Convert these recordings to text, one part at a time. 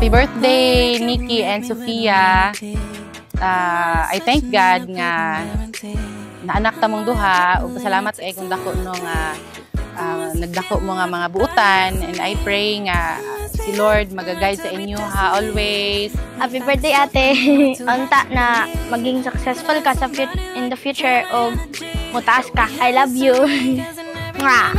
Happy birthday, Nikki and Sofia. I thank God nga naanak ta mong duha ug pasalamat kay kung dako no nga nagdako mo nga mga buutan, and I pray nga si Lord magaguide sa inyo ha always. Happy birthday ate. Unta na maging successful ka sa in the future o mutaas ka. I love you. Mwah.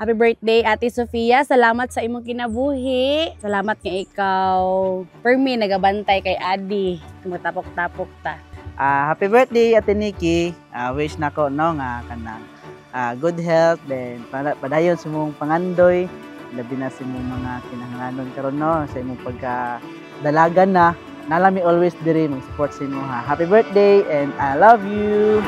Happy birthday, Ate Sofia. Salamat sa imong kinabuhi. Salamat nga ikaw. For me, nagabantay kay Adi. Tumatapok-tapok ta. Happy birthday, Ate Nikki. Wish na ko no, nga kanang good health. Then, padayon sa mong pangandoy. Labi na sa mong mga kinahanglanon karon no, sa imong pagkadalagan na. Nalami always diri mag-support sa imo ha. Happy birthday and I love you.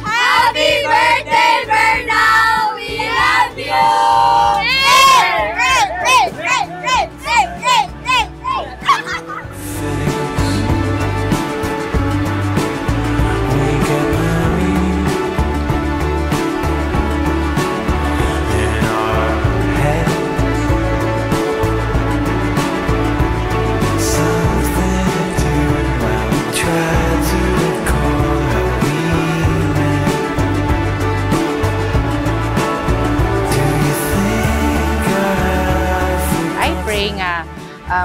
Happy birthday, Berna! We love you! Nga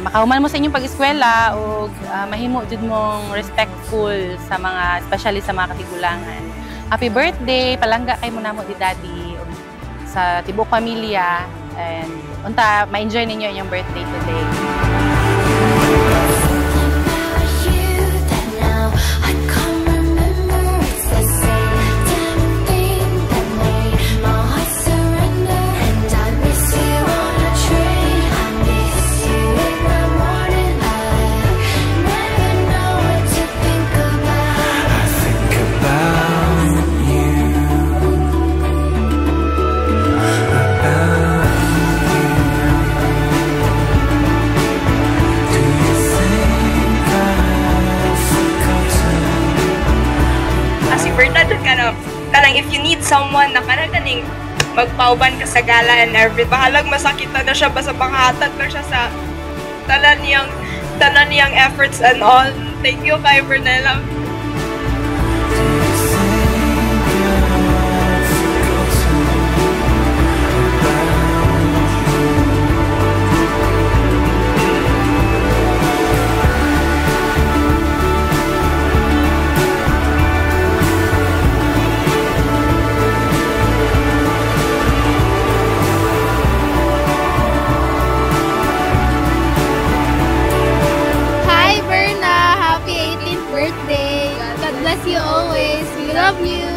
makahuman mo sa inyong pag-eskwela o mahimo jud mong respectful sa mga, especially sa mga katigulangan. Happy birthday, palangga kay mo namo di daddy sa tibok pamilya, and unta ma-enjoy ninyo inyong birthday today. Kanang if you need someone na kanang magpauban ka sa gala and everything, bahalag masakit na siya basta panghatag na siya sa tanan niyang efforts and all. Thank you kay Bernella. You always. We love you.